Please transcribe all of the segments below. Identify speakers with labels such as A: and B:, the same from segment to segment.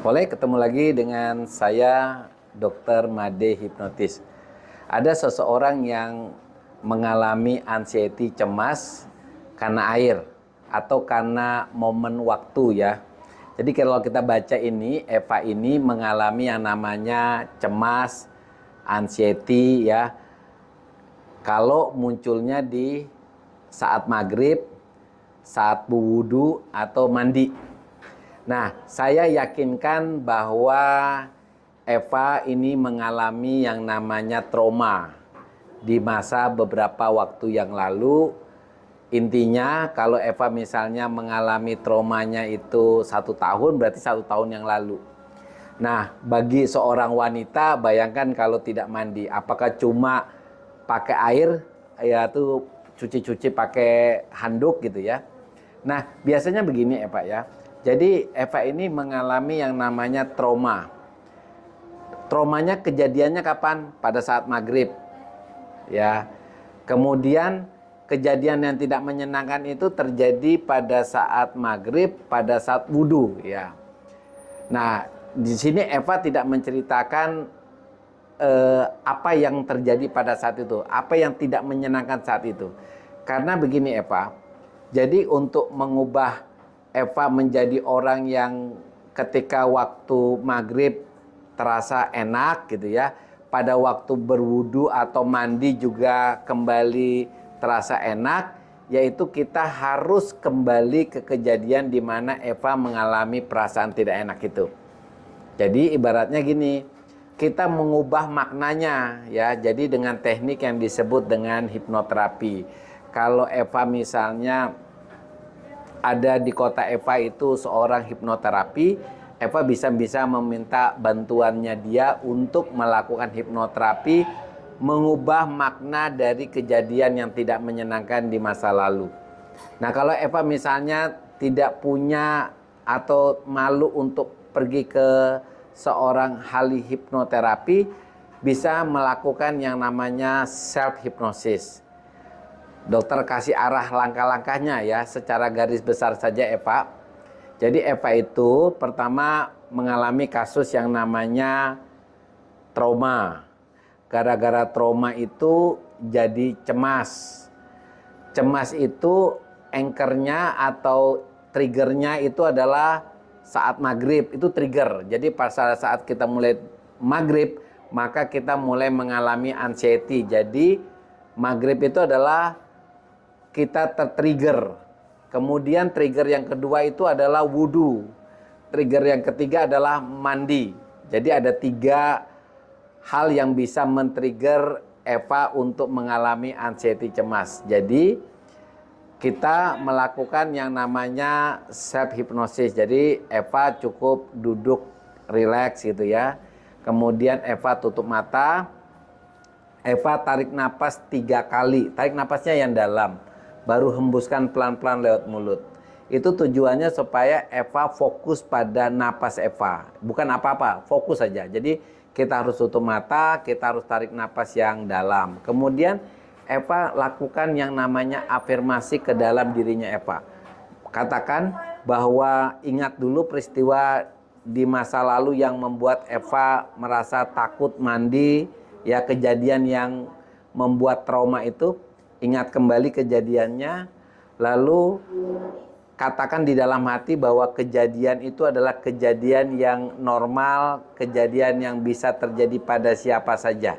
A: Boleh ketemu lagi dengan saya, Dr. Made Hipnotis. Ada seseorang yang mengalami anxiety, cemas karena air atau karena momen waktu ya. Jadi kalau kita baca ini, Eva ini mengalami yang namanya cemas, anxiety ya. Kalau munculnya di saat maghrib, saat berwudu atau mandi. Nah, saya yakinkan bahwa Eva ini mengalami yang namanya trauma di masa beberapa waktu yang lalu. Intinya kalau Eva misalnya mengalami traumanya itu 1 tahun, berarti 1 tahun yang lalu. Nah, bagi seorang wanita, bayangkan kalau tidak mandi, apakah cuma pakai air, yaitu cuci-cuci pakai handuk gitu ya. Nah, biasanya begini Eva ya. Jadi Eva ini mengalami yang namanya trauma. Traumanya kejadiannya kapan? Pada saat maghrib. Ya. Kemudian kejadian yang tidak menyenangkan itu terjadi pada saat maghrib, pada saat wudhu. Ya. Nah, di sini Eva tidak menceritakan apa yang terjadi pada saat itu, apa yang tidak menyenangkan saat itu. Karena begini Eva, jadi untuk mengubah Eva menjadi orang yang ketika waktu maghrib terasa enak gitu ya, pada waktu berwudu atau mandi juga kembali terasa enak, yaitu kita harus kembali ke kejadian di mana Eva mengalami perasaan tidak enak itu. Jadi ibaratnya gini, kita mengubah maknanya ya, jadi dengan teknik yang disebut dengan hipnoterapi. Kalau Eva misalnya ada di kota Eva itu seorang hipnoterapi, Eva bisa meminta bantuannya dia untuk melakukan hipnoterapi, mengubah makna dari kejadian yang tidak menyenangkan di masa lalu. Nah, kalau Eva misalnya tidak punya atau malu untuk pergi ke seorang ahli hipnoterapi, bisa melakukan yang namanya self hypnosis. Dokter kasih arah langkah-langkahnya ya, secara garis besar saja Eva. Jadi Eva itu pertama mengalami kasus yang namanya trauma. Gara-gara trauma itu jadi cemas. Cemas itu anchornya atau triggernya itu adalah saat maghrib, itu trigger. Jadi pada saat kita mulai maghrib, maka kita mulai mengalami anxiety. Jadi maghrib itu adalah kita tertrigger. Kemudian trigger yang kedua itu adalah wudhu. Trigger yang ketiga adalah mandi. Jadi ada 3 hal yang bisa men-trigger Eva untuk mengalami anxiety, cemas. Jadi kita melakukan yang namanya self hypnosis. Jadi Eva cukup duduk relax gitu ya. Kemudian Eva tutup mata. Eva tarik napas 3 kali. Tarik napasnya yang dalam. Baru hembuskan pelan-pelan lewat mulut. Itu tujuannya supaya Eva fokus pada napas Eva. Bukan apa-apa, fokus saja. Jadi kita harus tutup mata, kita harus tarik napas yang dalam. Kemudian Eva lakukan yang namanya afirmasi ke dalam dirinya Eva. Katakan bahwa ingat dulu peristiwa di masa lalu yang membuat Eva merasa takut mandi, ya kejadian yang membuat trauma itu. Ingat kembali kejadiannya, lalu katakan di dalam hati bahwa kejadian itu adalah kejadian yang normal, kejadian yang bisa terjadi pada siapa saja.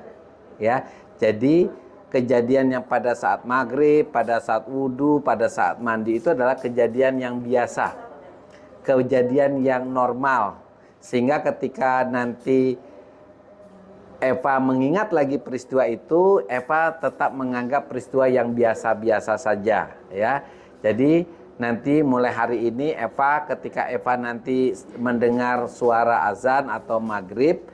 A: Ya, jadi kejadian yang pada saat maghrib, pada saat wudhu, pada saat mandi itu adalah kejadian yang biasa, kejadian yang normal. Sehingga ketika nanti Eva mengingat lagi peristiwa itu, Eva tetap menganggap peristiwa yang biasa-biasa saja ya. Jadi nanti mulai hari ini Eva, ketika Eva nanti mendengar suara azan atau maghrib,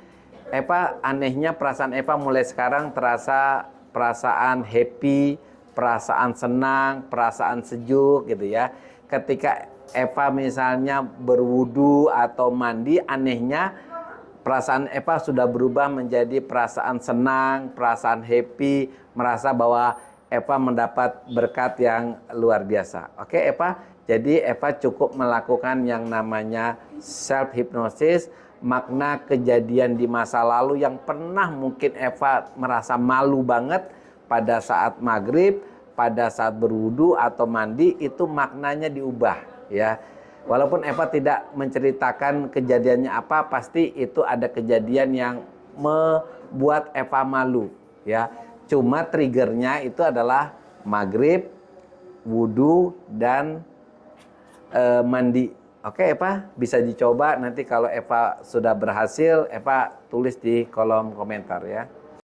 A: Eva anehnya perasaan Eva mulai sekarang terasa perasaan happy, perasaan senang, perasaan sejuk gitu ya. Ketika Eva misalnya berwudu atau mandi, anehnya perasaan Eva sudah berubah menjadi perasaan senang, perasaan happy, merasa bahwa Eva mendapat berkat yang luar biasa. Oke Eva, Jadi Eva cukup melakukan yang namanya self hypnosis, makna kejadian di masa lalu yang pernah mungkin Eva merasa malu banget pada saat maghrib, pada saat berwudu atau mandi, itu maknanya diubah ya. Walaupun Eva tidak menceritakan kejadiannya apa, pasti itu ada kejadian yang membuat Eva malu ya. Cuma triggernya itu adalah maghrib, wudu, dan mandi. Oke Eva, bisa dicoba. Nanti kalau Eva sudah berhasil, Eva tulis di kolom komentar ya.